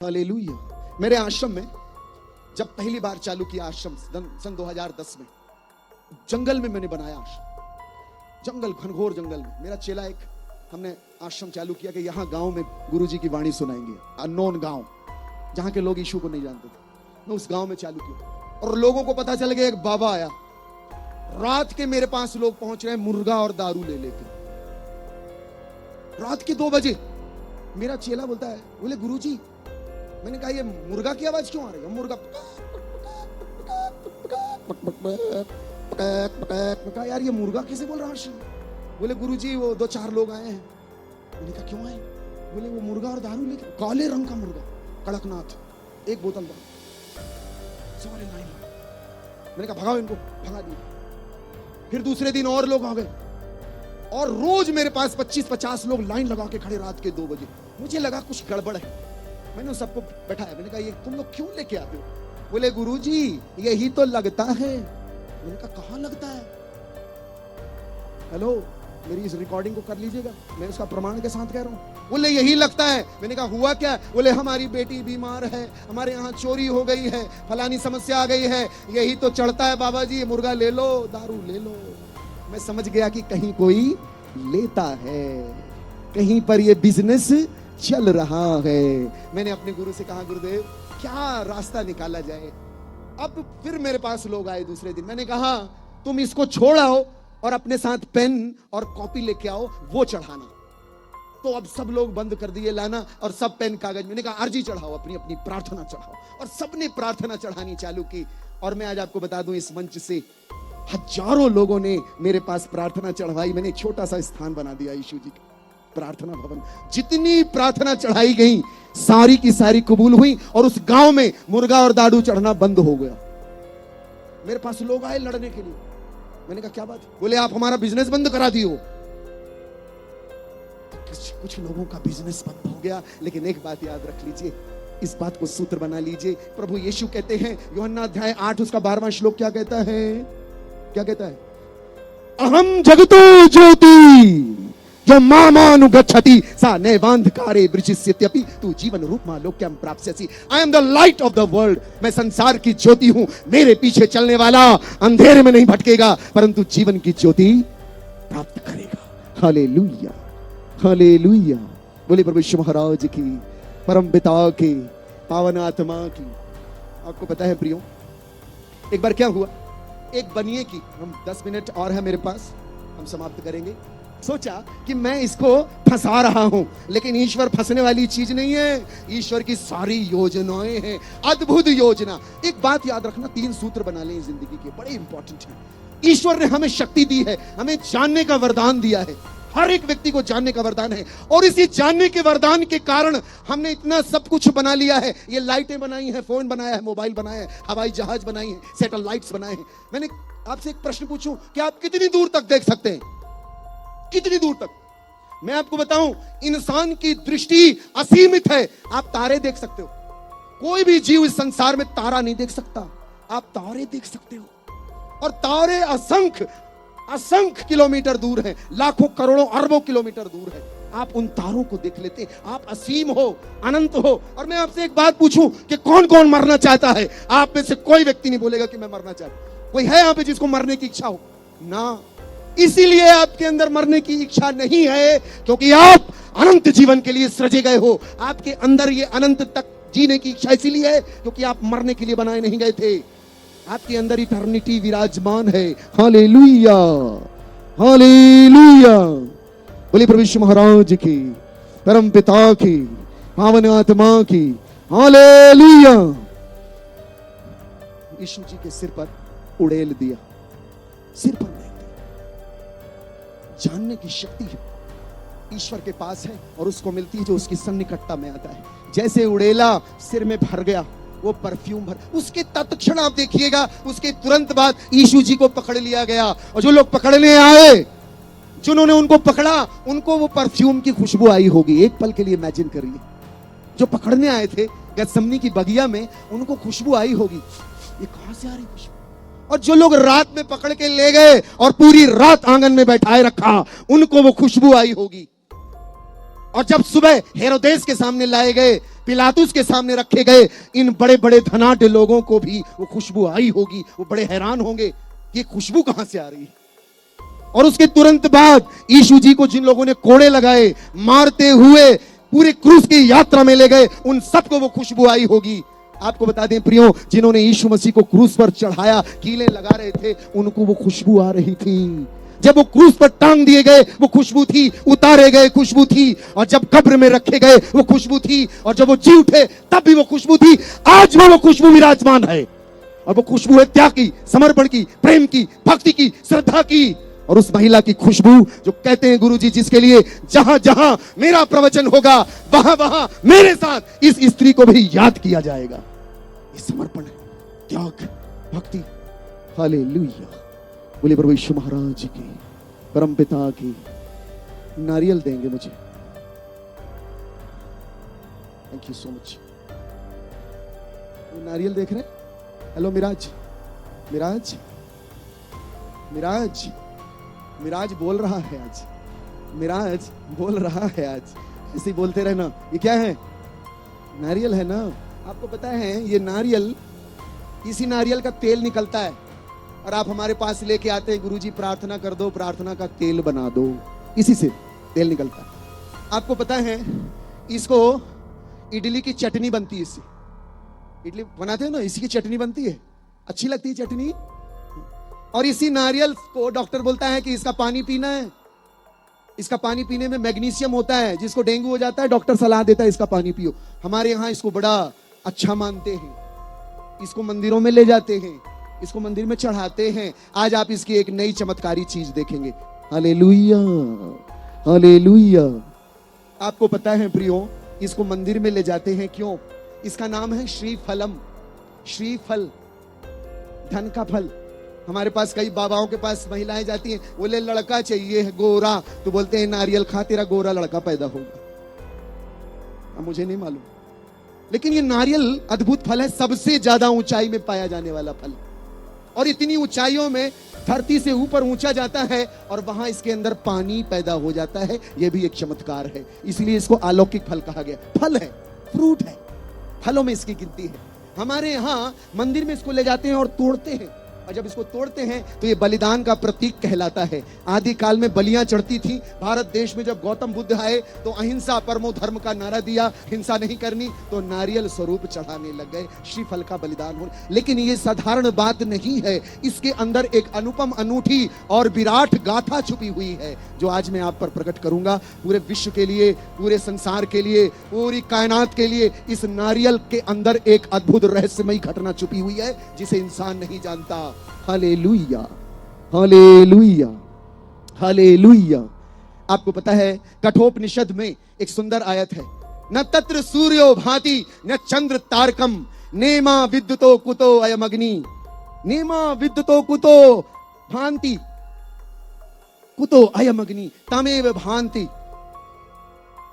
Hallelujah. मेरे आश्रम में जब पहली बार चालू किया आश्रम सन 2010 में, जंगल में मैंने बनाया आश्रम, जंगल, घनघोर जंगल में। मेरा चेला एक, हमने आश्रम चालू किया कि यहाँ गांव में गुरुजी की वाणी सुनाएंगे। अननोन गांव, जहां के लोग यीशु को नहीं जानते थे, मैं उस गांव में चालू किया और लोगों को पता चल गया एक बाबा आया। रात के मेरे पास लोग पहुंच रहे हैं मुर्गा और दारू ले लेके। रात के 2 बजे मेरा चेला बोलता है, बोले गुरुजी, मैंने कहा ये मुर्गा की आवाज क्यों आ रही है? मुर्गा कहा यार ये मुर्गा कैसे बोल रहा है? बोले गुरुजी वो 2-4 लोग आए हैं। मैंने कहा क्यों आए? बोले वो मुर्गा और दारू लेके, काले रंग का मुर्गा, कड़कनाथ, 1 बोतल बड़ा, सारे लाइन। मैंने कहा भगाओ इनको, भगा दिया। फिर दूसरे दिन और लोग आ गए और रोज मेरे पास 25-50 लोग लाइन लगा के खड़े रात के 2 बजे। मुझे लगा कुछ गड़बड़ है। मैंने सबको बैठाया, मैंने कहा ये तुम लोग क्यों लेके आते हो? बोले गुरुजी यही तो लगता है। मैंने कहा कहां लगता है? हेलो, मेरी इस रिकॉर्डिंग को कर लीजिएगा, मैं उसका प्रमाण के साथ कह रहा हूं। बोले यही लगता है। मैंने कहा हुआ क्या? बोले हमारी बेटी बीमार है, हमारे यहाँ चोरी हो गई है, फलानी समस्या आ गई है, यही तो चढ़ता है बाबा जी, मुर्गा ले लो, दारू ले लो। मैं समझ गया कि कहीं कोई लेता है, कहीं पर ये बिजनेस चल रहा है। मैंने अपने गुरु से कहा गुरुदेव क्या रास्ता निकाला जाए? अब फिर मेरे पास लोग आए दूसरे दिन। मैंने कहा तुम इसको छोड़ आओ और अपने साथ पेन और कॉपी लेके आओ, वो चढ़ाना। तो अब सब लोग बंद कर दिए लाना और सब पेन कागज। मैंने कहा अर्जी चढ़ाओ, अपनी अपनी प्रार्थना चढ़ाओ, और सबने प्रार्थना चढ़ानी चालू की। और मैं आज आपको बता दूं, इस मंच से हजारों लोगों ने मेरे पास प्रार्थना चढ़वाई। मैंने छोटा सा स्थान बना दिया यीशु जी का, प्रार्थना भवन। जितनी प्रार्थना चढ़ाई गई सारी की सारी कबूल हुई और उस गांव में मुर्गा और दारू चढ़ना बंद हो गया। मेरे पास लोग आए लड़ने के लिए। मैंने कहा क्या बात? बोले आप हमारा बिजनेस बंद करा दियो। कुछ लोगों का बिजनेस बंद हो गया, लेकिन एक बात याद रख लीजिए, इस बात को सूत्र बना लीजिए। प्रभु यीशु कहते हैं, यूहन्ना अध्याय 8 उसका 12वां श्लोक क्या कहता है? क्या कहता है? अहम जगतो ज्योति जो मामानुगच्छति सा नैवान्धकारे वृजिष्यत्यपि तू जीवन रूपमा लोक्यम प्राप्स्यसि। I am the light of the world. मैं संसार की ज्योति हूं। मेरे पीछे चलने वाला अंधेरे में नहीं भटकेगा, परंतु जीवन की ज्योति प्राप्त करेगा। Hallelujah, hallelujah. बोले प्रभु यीशु महाराज की, परम पिता की, पावन आत्मा की। आपको पता है प्रियो, एक बार क्या हुआ, एक बनिए की, हम 10 मिनट और है मेरे पास, हम समाप्त करेंगे। सोचा कि मैं इसको फंसा रहा हूं, लेकिन ईश्वर फंसने वाली चीज नहीं है। ईश्वर की सारी योजनाएं हैं, अद्भुत योजना। एक बात याद रखना, 3 सूत्र बना लें जिंदगी के, बड़े इंपॉर्टेंट है। ईश्वर ने हमें शक्ति दी है, हमें जानने का वरदान दिया है। हर एक व्यक्ति को जानने का वरदान है, और इसी जानने के वरदान के कारण हमने इतना सब कुछ बना लिया है। ये लाइटें बनाई हैं, फोन बनाया है, मोबाइल बनाया है, हवाई जहाज बनाई है, सैटेलाइट्स बनाए हैं। मैंने आपसे एक प्रश्न पूछूं कि आप कितनी दूर तक देख सकते हैं? कितनी दूर तक? मैं आपको बताऊं, इंसान की दृष्टि असीमित है। आप तारे देख सकते हो, कोई भी जीव इस संसार में तारा नहीं देख सकता। आप तारे देख सकते हो, और तारे असंख्य किलोमीटर दूर हैं, लाखों करोड़ों अरबों किलोमीटर दूर है। आप उन तारों को देख लेते हैं। आप असीम हो, अनंत हो। और मैं आपसे एक बात पूछूं कि कौन कौन मरना चाहता है? आप में से कोई व्यक्ति नहीं बोलेगा कि मैं मरना चाहता। कोई है यहां पे जिसको मरने की इच्छा हो? ना। इसीलिए आपके अंदर मरने की इच्छा नहीं है, क्योंकि आप अनंत जीवन के लिए सृजे गए हो। आपके अंदर ये अनंत तक जीने की इच्छा इसीलिए है क्योंकि आप मरने के लिए बनाए नहीं गए थे। आपके अंदर इटर्निटी विराजमान है। Hallelujah, hallelujah. बोले प्रभु यीशु महाराज की, परम पिता की, पावन आत्मा की। हालेलुया। यीशु जी के सिर पर उड़ेल दिया, सिर पर जानने की शक्ति ईश्वर के पास है, और उसको मिलती है जो उसकी सन्निकटता में आता है। जैसे उड़ेला सिर में भर गया, वो परफ्यूम भर, उसके तत्क्षण आप देखिएगा, उसके तुरंत बाद यीशु जी को पकड़ लिया गया। और जो लोग पकड़ने आए, जिन्होंने उनको पकड़ा, उनको वो परफ्यूम की खुशबू आई होगी। एक पल के लिए इमेजिन करिए, जो पकड़ने आए थे गethsemane की बगिया में, उनको खुशबू आई होगी। ये कहां से आ रही खुशबू? और जो लोग रात में पकड़ के ले गए और पूरी रात आंगन में बैठाए रखा, उनको वो खुशबू आई होगी। और जब सुबह हेरोदेस के सामने लाए गए, पिलातुस के सामने रखे गए, इन बड़े बड़े धनाढ्य लोगों को भी वो खुशबू आई होगी। वो बड़े हैरान होंगे, ये खुशबू कहां से आ रही है। और उसके तुरंत बाद यीशु जी को जिन लोगों ने कोड़े लगाए, मारते हुए पूरे क्रूस की यात्रा में ले गए, उन सबको वो खुशबू आई होगी। आपको बता दें प्रियो, जिन्होंने यीशु मसीह को क्रूस पर चढ़ाया, कीलें लगा रहे थे, उनको वो खुशबू आ रही थी। जब वो क्रूस पर टांग दिए गए वो खुशबू थी, उतारे गए खुशबू थी, और जब कब्र में रखे गए वो खुशबू थी, और जब वो जी उठे तब भी वो खुशबू थी। आज भी वो खुशबू विराजमान है, और वो खुशबू है त्याग की, समर्पण की, प्रेम की, भक्ति की, श्रद्धा की। और उस महिला की खुशबू जो कहते हैं गुरुजी, जिसके लिए जहां जहां मेरा प्रवचन होगा वहां वहां मेरे साथ इस स्त्री को भी याद किया जाएगा। ये समर्पण है, त्याग, भक्ति। हालेलुया। बोले प्रभु यीशु महाराज की, परम पिता की। नारियल देंगे मुझे। Thank you so much. नारियल देख रहे हैं? हेलो मिराज, मिराज, मिराज, मिराज बोल रहा है आज, मिराज बोल रहा है आज। ऐसे ही बोलते रहना। ये क्या है? नारियल है ना। आपको पता है ये नारियल, इसी नारियल का तेल निकलता है, और आप हमारे पास लेके आते हैं, गुरुजी प्रार्थना कर दो, प्रार्थना का तेल बना दो। इसी से तेल निकलता है। आपको पता है इसको इडली की चटनी बनती है, इससे इडली बनाते हो ना, इसी की चटनी बनती है, अच्छी लगती है चटनी। और इसी नारियल को डॉक्टर बोलता है कि इसका पानी पीना है, इसका पानी पीने में मैग्नीशियम होता है, जिसको डेंगू हो जाता है डॉक्टर सलाह देता है इसका पानी पियो। हमारे यहाँ इसको बड़ा अच्छा मानते हैं, इसको मंदिरों में ले जाते हैं, इसको मंदिर में चढ़ाते हैं। आज आप इसकी एक नई चमत्कारी चीज देखेंगे। Hallelujah, hallelujah. आपको पता है प्रियो, इसको मंदिर में ले जाते हैं क्यों? इसका नाम है श्रीफलम, श्रीफल, धन का फल। हमारे पास कई बाबाओं के पास महिलाएं जाती हैं, बोले लड़का चाहिए है गोरा, तो बोलते हैं नारियल खा, तेरा गोरा लड़का पैदा होगा। अब मुझे नहीं मालूम, लेकिन ये नारियल अद्भुत फल है, सबसे ज्यादा ऊंचाई में पाया जाने वाला फल। और इतनी ऊंचाइयों में धरती से ऊपर ऊंचा जाता है, और वहां इसके अंदर पानी पैदा हो जाता है। यह भी एक चमत्कार है, इसलिए इसको अलौकिक फल कहा गया। फल है, फ्रूट है, फलों में इसकी गिनती है। हमारे यहाँ मंदिर में इसको ले जाते हैं और तोड़ते हैं, और जब इसको तोड़ते हैं तो ये बलिदान का प्रतीक कहलाता है। आदि काल में बलियां चढ़ती थी। भारत देश में जब गौतम बुद्ध आए तो अहिंसा परमो धर्म का नारा दिया, हिंसा नहीं करनी, तो नारियल स्वरूप चढ़ाने लग गए, श्रीफल का बलिदान हो। लेकिन ये साधारण बात नहीं है, इसके अंदर एक अनुपम, अनूठी और विराट गाथा छुपी हुई है, जो आज मैं आप पर प्रकट करूंगा। पूरे विश्व के लिए, पूरे संसार के लिए, पूरी कायनात के लिए इस नारियल के अंदर एक अद्भुत रहस्यमयी घटना छुपी हुई है, जिसे इंसान नहीं जानता। Hallelujah, hallelujah, hallelujah. आपको पता है कठोपनिषद में एक सुंदर आयत है, न तत्र सूर्यो भाति न चंद्र तारकम नेमा विद्युतो कुतो अयम अग्नि, नेमा विद्युतो कुतो भांति, कुतो अयम अग्नि तमेव भांति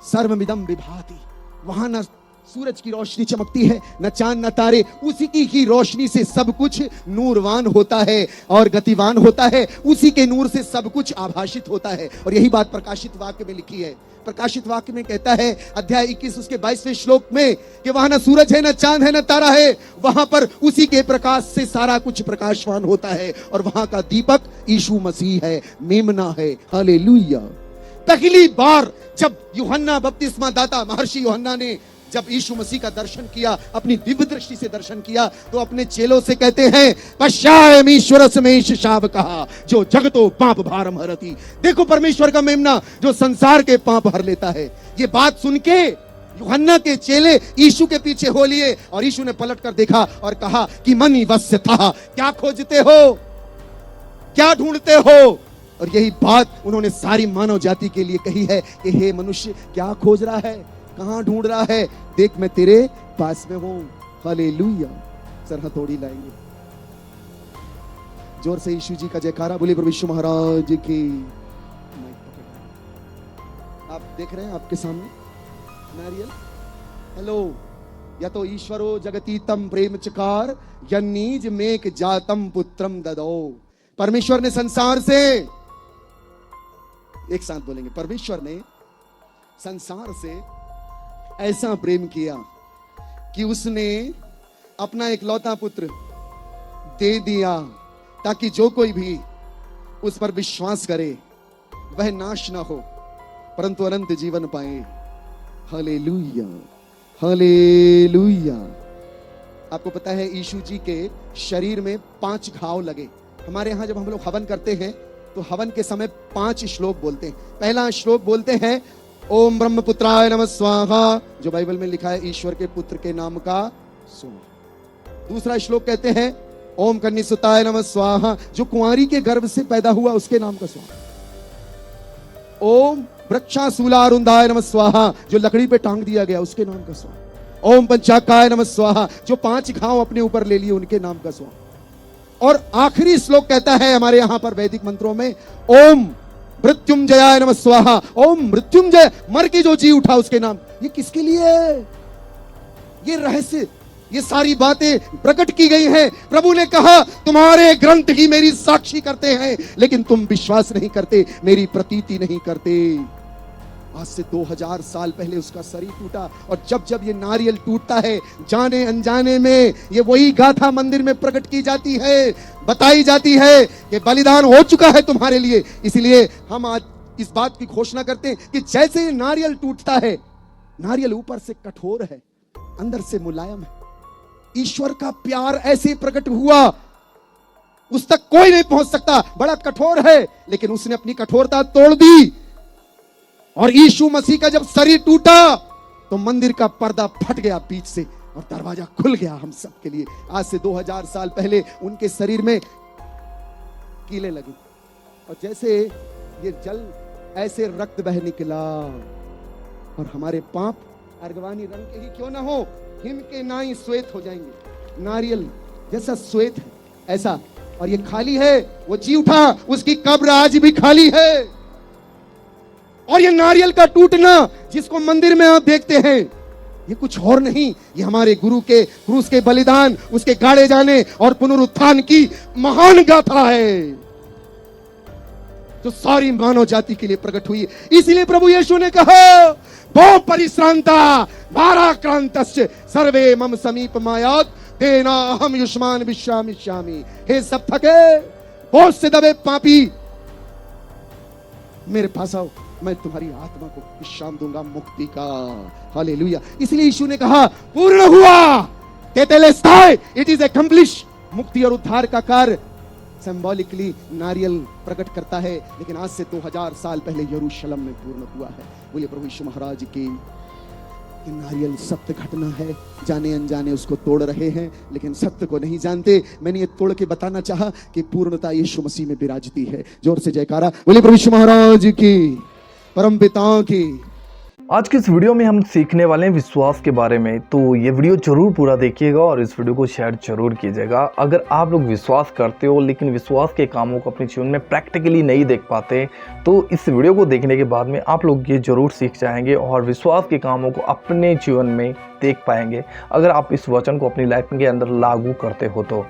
सर्वमिदं विभाति। वहां न सूरज की रोशनी चमकती है, न चांद न तारे, उसी की रोशनी से सब कुछ नूरवान होता है और गतिवान होता है, उसी के नूर से सब कुछ आभाषित होता है। और यही बात प्रकाशित वाक्य में लिखी है। प्रकाशित वाक्य में कहता है अध्याय 21 उसके 22वें श्लोक में कि वहां न सूरज है, न चांद है, न तारा है, वहां पर उसी के प्रकाश से सारा कुछ प्रकाशवान होता है, और वहां का दीपक यीशु मसीह है, मेमना है। हालेलुया। पहली बार जब यूहन्ना बपतिस्मा दाता महर्षि यूहन्ना ने जब यीशु मसीह का दर्शन किया, अपनी दिव्य दृष्टि से दर्शन किया, तो अपने चेलों से कहते हैं पश्यामीश्वर समेश शाव कहा जो जगतो पाप भारम हरती। देखो परमेश्वर का मेमना जो संसार के पाप हर लेता है। ये बात सुन के यूहन्ना के चेले यीशु के पीछे हो लिए, और यीशु ने पलट कर देखा और कहा कि मनी वस्य था, क्या खोजते हो, क्या ढूंढते हो। और यही बात उन्होंने सारी मानव जाति के लिए कही है कि हे मनुष्य, क्या खोज रहा है, कहां ढूंढ रहा है, देख मैं तेरे पास में हूं। हालेलुया। सर हथौड़ी लाएंगे, जोर से यीशु जी का जयकारा बोले प्रभु यीशु महाराज की। आप देख रहे हैं आपके सामने नारियल। हेलो, या तो ईश्वरो जगतीतम प्रेम चकार यन्नीज मेक जातम पुत्रम ददो। परमेश्वर ने संसार से, एक साथ बोलेंगे, परमेश्वर ने संसार से ऐसा प्रेम किया कि उसने अपना इकलौता पुत्र दे दिया, ताकि जो कोई भी उस पर विश्वास करे वह नाश ना हो परंतु अनंत जीवन पाए। Hallelujah, hallelujah. आपको पता है यीशु जी के शरीर में 5 घाव लगे। हमारे यहां जब हम लोग हवन करते हैं तो हवन के समय 5 श्लोक बोलते हैं। पहला श्लोक बोलते हैं ओम ब्रह्मपुत्राय नमः स्वाहा, जो बाइबल में लिखा है ईश्वर के पुत्र के नाम का स्वाहा। दूसरा श्लोक कहते हैं ओम कन्यासुताय नमः स्वाहा, जो कुंवारी के गर्भ से पैदा हुआ उसके नाम का स्वाहा। ओम वृक्षाशूलारुंधाय नमः स्वाहा, जो लकड़ी पे टांग दिया गया उसके नाम का स्वाहा। ओम पंचाकाय नमः स्वाहा, जो 5 घाव अपने ऊपर ले लिए उनके नाम का स्वाहा। और आखिरी श्लोक कहता है हमारे यहां पर वैदिक मंत्रों में ओम मृत्युंजयाय नमः स्वाहा, ओम मृत्युंजय, मर के जो जी उठा उसके नाम। ये किसके लिए है? ये रहस्य, ये सारी बातें प्रकट की गई हैं। प्रभु ने कहा तुम्हारे ग्रंथ ही मेरी साक्षी करते हैं, लेकिन तुम विश्वास नहीं करते, मेरी प्रतीति नहीं करते। आज से 2000 साल पहले उसका शरीर टूटा, और जब जब ये नारियल टूटता है जाने अनजाने में ये वही गाथा मंदिर में प्रकट की जाती है, बताई जाती है कि बलिदान हो चुका है तुम्हारे लिए। इसलिए हम आज इस बात की घोषणा करते हैं कि जैसे ये नारियल टूटता है, नारियल ऊपर से कठोर है अंदर से मुलायम है। ईश्वर का प्यार ऐसे प्रकट हुआ, उस तक कोई नहीं पहुंच सकता, बड़ा कठोर है, लेकिन उसने अपनी कठोरता तोड़ दी। और यीशु मसीह का जब शरीर टूटा तो मंदिर का पर्दा फट गया बीच से और दरवाजा खुल गया हम सब के लिए। आज से 2000 साल पहले उनके शरीर में कीले लगे, और जैसे ये जल ऐसे रक्त बह निकला, और हमारे पाप अर्गवानी रंग के ही क्यों ना हो, हिम के नाई श्वेत हो जाएंगे। नारियल जैसा श्वेत है ऐसा, और ये खाली है, वो जी उठा, उसकी कब्र आज भी खाली है। और ये नारियल का टूटना जिसको मंदिर में आप देखते हैं, ये कुछ और नहीं, ये हमारे गुरु के क्रूस के बलिदान, उसके गाड़े जाने और पुनरुत्थान की महान गाथा है, जो सारी मानव जाति के लिए प्रकट हुई। इसलिए प्रभु यीशु ने कहा बहु परिश्रांता भाराक्रांतस्य सर्वे मम समीप मायात तेना हम युष्मान विश्रामिष्यामि। हे सब थके बोझ से दबे पापी, मेरे पास आओ, मैं तुम्हारी आत्मा को विश्राम दूंगा, मुक्ति का। हालेलुया। इसलिए यीशु ने कहा पूर्ण हुआ, तेतेलेस्ताई, इट इज अकम्प्लिश। मुक्ति और उद्धार का कार्य सिंबॉलिकली नारियल प्रकट करता है, लेकिन आज से 2000 साल पहले यरूशलेम में पूर्ण हुआ है। बोलिए प्रभु यीशु महाराज की। नारियल सत्य घटना है, जाने अनजाने उसको तोड़ रहे हैं, लेकिन सत्य को नहीं जानते। मैंने ये तोड़ के बताना चाहा कि पूर्णता यीशु मसीह में विराजती है। जोर से जयकारा बोलिए प्रभु यीशु महाराज की, परम पिता की। आज की इस वीडियो में हम सीखने वाले हैं विश्वास के बारे में, तो ये वीडियो जरूर पूरा देखिएगा और इस वीडियो को शेयर जरूर कीजिएगा। अगर आप लोग विश्वास करते हो लेकिन विश्वास के कामों को अपने जीवन में प्रैक्टिकली नहीं देख पाते, तो इस वीडियो को देखने के बाद में आप लोग ये जरूर सीख जाएंगे और विश्वास के कामों को अपने जीवन में देख पाएंगे, अगर आप इस वचन को अपनी लाइफ के अंदर लागू करते हो तो।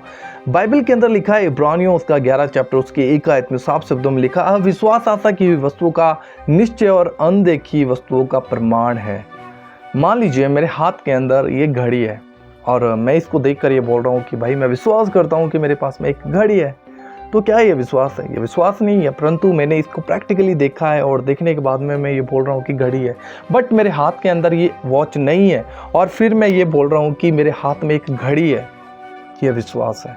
बाइबल के अंदर लिखा है, इब्रानियों उसका 11 चैप्टर उसके 1 आयत में साफ शब्दों में लिखा, विश्वास आशा की हुई वस्तुओं का निश्चय और अनदेखी वस्तुओं का प्रमाण है। मान लीजिए मेरे हाथ के अंदर ये घड़ी है और मैं इसको देखकर ये बोल रहा हूँ कि भाई मैं विश्वास करता हूँ कि मेरे पास में एक घड़ी है, तो क्या ये विश्वास है? ये विश्वास नहीं है, परंतु मैंने इसको प्रैक्टिकली देखा है और देखने के बाद में मैं ये बोल रहा हूँ कि घड़ी है, बट मेरे हाथ के अंदर ये वॉच नहीं है और फिर मैं ये बोल रहा हूँ कि मेरे हाथ में एक घड़ी है। ये विश्वास है।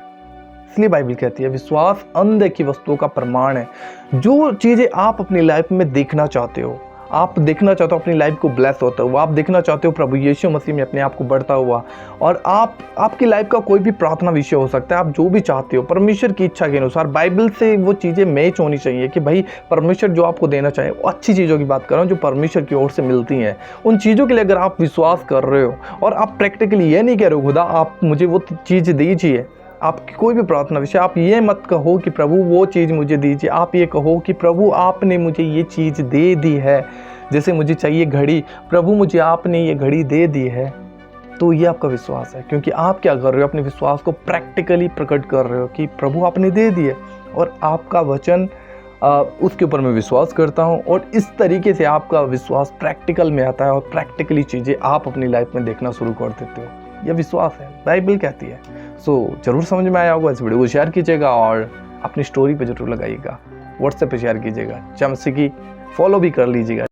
इसलिए बाइबल कहती है विश्वास अनदेखी वस्तुओं का प्रमाण है। जो चीज़ें आप अपनी लाइफ में देखना चाहते हो, आप देखना चाहते हो अपनी लाइफ को ब्लेस होता हुआ, आप देखना चाहते हो प्रभु यीशु मसीह में अपने आप को बढ़ता हुआ, और आपकी लाइफ का कोई भी प्रार्थना विषय हो सकता है, आप जो भी चाहते हो परमेश्वर की इच्छा के अनुसार बाइबल से वो चीज़ें मैच होनी चाहिए कि भाई परमेश्वर जो आपको देना चाहे, वो अच्छी चीज़ों की बात कर रहा हूँ जो परमेश्वर की ओर से मिलती हैं, उन चीज़ों के लिए अगर आप विश्वास कर रहे हो और आप प्रैक्टिकली ये नहीं कह रहे हो खुदा आप मुझे वो चीज़ दीजिए, आपकी कोई भी प्रार्थना विषय, आप ये मत कहो कि प्रभु वो चीज़ मुझे दीजिए, आप ये कहो कि प्रभु आपने मुझे ये चीज़ दे दी है, जैसे मुझे चाहिए घड़ी, प्रभु मुझे आपने ये घड़ी दे दी है, तो ये आपका विश्वास है। क्योंकि आप क्या कर रहे हो, अपने विश्वास को प्रैक्टिकली प्रकट कर रहे हो कि प्रभु आपने दे दिए और आपका वचन उसके ऊपर मैं विश्वास करता हूँ और इस तरीके से आपका विश्वास प्रैक्टिकल में आता है और प्रैक्टिकली चीज़ें आप अपनी लाइफ में देखना शुरू कर देते हो। यह विश्वास है, बाइबल कहती है। सो ज़रूर समझ में आया होगा। इस वीडियो को शेयर कीजिएगा और अपनी स्टोरी पे जरूर लगाइएगा, व्हाट्सएप पे शेयर कीजिएगा, चमसी की फॉलो भी कर लीजिएगा।